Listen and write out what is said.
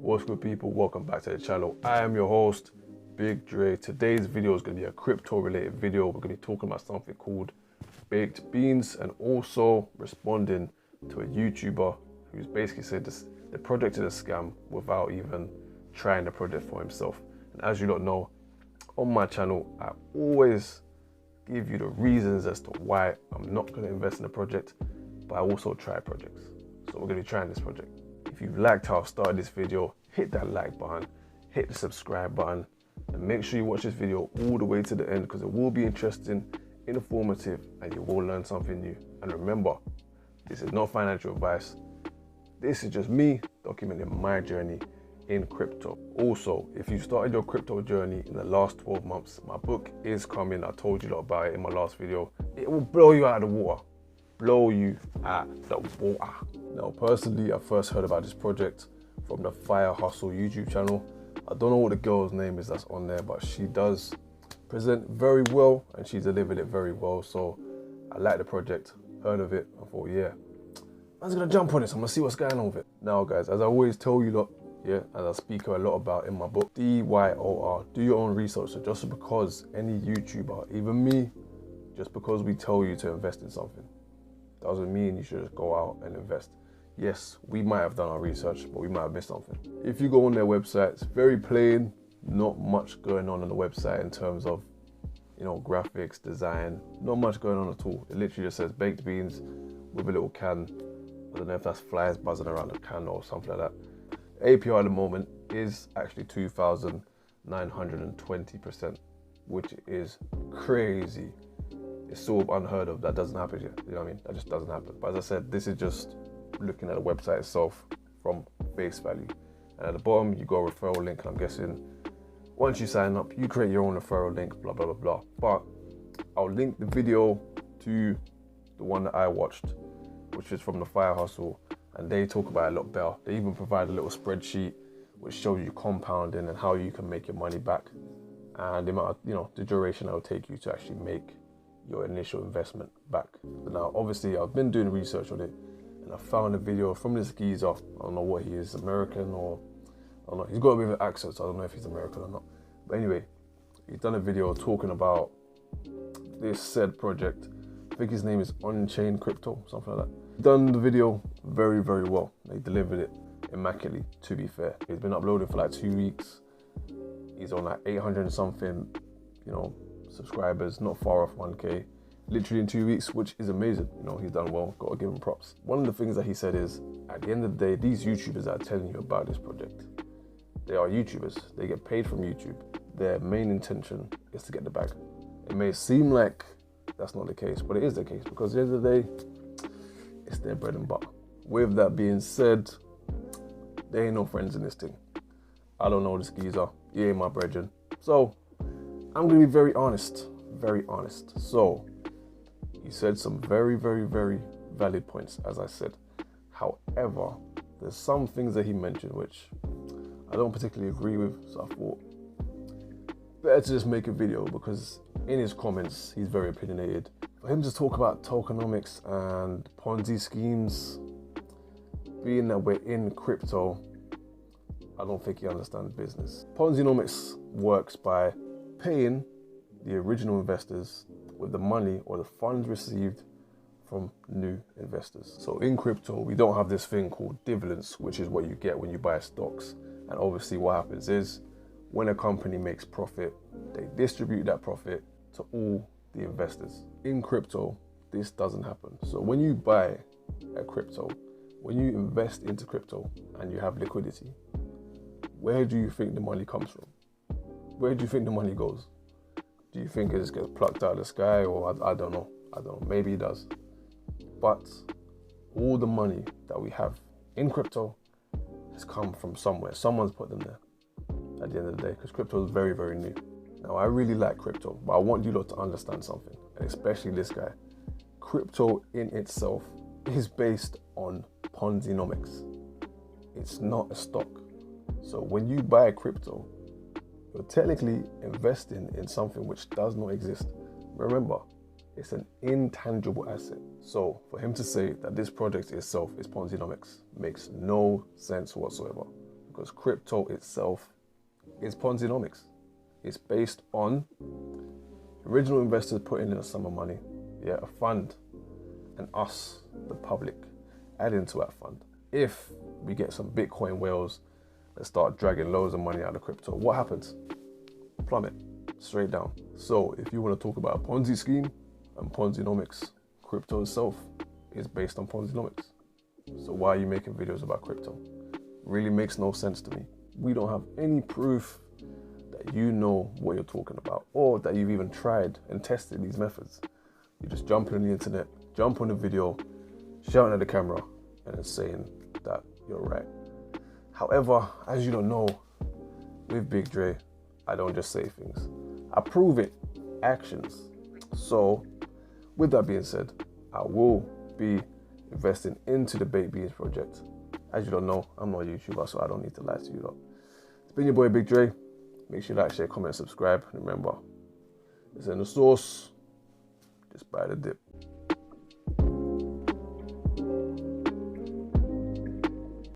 What's good, people? Welcome back to the channel. I am your host, Big Dre. Today's video is going to be a crypto related video. We're going to be talking about something called baked beans and also responding to a YouTuber who's basically said the project is a scam without even trying the project for himself. And as you lot know, on my channel, I always give you the reasons as to why I'm not going to invest in a project, but I also try projects. So we're going to be trying this project. If you've liked how I've started this video, hit that like button, hit the subscribe button, and make sure you watch this video all the way to the end because it will be interesting, informative, and you will learn something new. And remember, this is not financial advice. This is just me documenting my journey in crypto. Also, if you started your crypto journey in the last 12 months, my book is coming. I told you a lot about it in my last video. It will blow you out of the water. Blow you out the water. Now, personally, I first heard about this project from the Fire Hustle YouTube channel. I don't know what the girl's name is that's on there, but she does present very well and she delivered it very well. So I like the project, heard of it, I thought, yeah, I was gonna jump on this, I'm gonna see what's going on with it. Now, guys, as I always tell you lot, yeah, as I speak a lot about in my book, DYOR, do your own research. So just because any YouTuber, even me, just because we tell you to invest in something, doesn't mean you should just go out and invest. Yes, we might have done our research, but we might have missed something. If you go on their website, it's very plain, not much going on the website in terms of, you know, graphics, design, not much going on at all. It literally just says baked beans with a little can. I don't know if that's flies buzzing around the can or something like that. APR at the moment is actually 2,920%, which is crazy. It's sort of unheard of. That doesn't happen yet. You know what I mean? That just doesn't happen. But as I said, this is just looking at the website itself from face value. And at the bottom, you got a referral link. And I'm guessing once you sign up, you create your own referral link, blah, blah, blah, blah. But I'll link the video to the one that I watched, which is from the Fire Hustle. And they talk about it a lot better. They even provide a little spreadsheet which shows you compounding and how you can make your money back. And the amount of, you know, the duration it will take you to actually make your initial investment back. But now, obviously, I've been doing research on it, and I found a video from this geezer. I don't know what he is, American or I don't know. He's got a bit of an accent, so I don't know if he's American or not. But anyway, he's done a video talking about this said project. I think his name is OnChain Crypto, something like that. He's done the video very, very well. They delivered it immaculately, to be fair. He's been uploading for like 2 weeks. He's on like 800 and something, you know, subscribers, not far off 1K, literally in 2 weeks, which is amazing. You know, he's done well, gotta give him props. One of the things that he said is, at the end of the day, these YouTubers that are telling you about this project, they are YouTubers. They get paid from YouTube. Their main intention is to get the bag. It may seem like that's not the case, but it is the case because at the end of the day, it's their bread and butter. With that being said, there ain't no friends in this thing. I don't know this geezer. He ain't my brethren. So I'm going to be very honest. So he said some very, very, very valid points, as I said. However, there's some things that he mentioned which I don't particularly agree with. So I thought, better to just make a video because in his comments, he's very opinionated. For him to talk about tokenomics and Ponzi schemes, being that we're in crypto, I don't think he understands business. Ponzinomics works by paying the original investors with the money or the funds received from new investors. So in crypto, we don't have this thing called dividends, which is what you get when you buy stocks. And obviously what happens is when a company makes profit, they distribute that profit to all the investors. In crypto, this doesn't happen. So when you buy a crypto, when you invest into crypto and you have liquidity, where do you think the money comes from? Where do you think the money goes? Do you think it just gets plucked out of the sky, or I don't know. Maybe it does. But all the money that we have in crypto has come from somewhere. Someone's put them there at the end of the day, because crypto is very, very new. Now, I really like crypto, but I want you lot to understand something, and especially this guy. Crypto in itself is based on ponzinomics. It's not a stock. So when you buy crypto, you're technically investing in something which does not exist. Remember, it's an intangible asset. So for him to say that this project itself is ponzinomics makes no sense whatsoever. because crypto itself is ponzinomics. It's based on original investors putting in a sum of money, a fund, and us, the public, adding to that fund. If we get some Bitcoin whales that start dragging loads of money out of crypto, what happens? Plummet, straight down. So if you want to talk about a Ponzi scheme and ponzinomics, crypto itself is based on ponzinomics. So why are you making videos about crypto? Really makes no sense to me. We don't have any proof that you know what you're talking about, or that you've even tried and tested these methods. You just jump on the internet, jump on the video, shouting at the camera, and then saying that you're right. However, as you don't know, with Big Dre, I don't just say things. I prove it, actions. So, with that being said, I will be investing into the Baked Beans project. As you don't know, I'm not a YouTuber, so I don't need to lie to you lot. It's been your boy Big Dre. Make sure you like, share, comment, subscribe. And remember, it's in the sauce. Just buy the dip.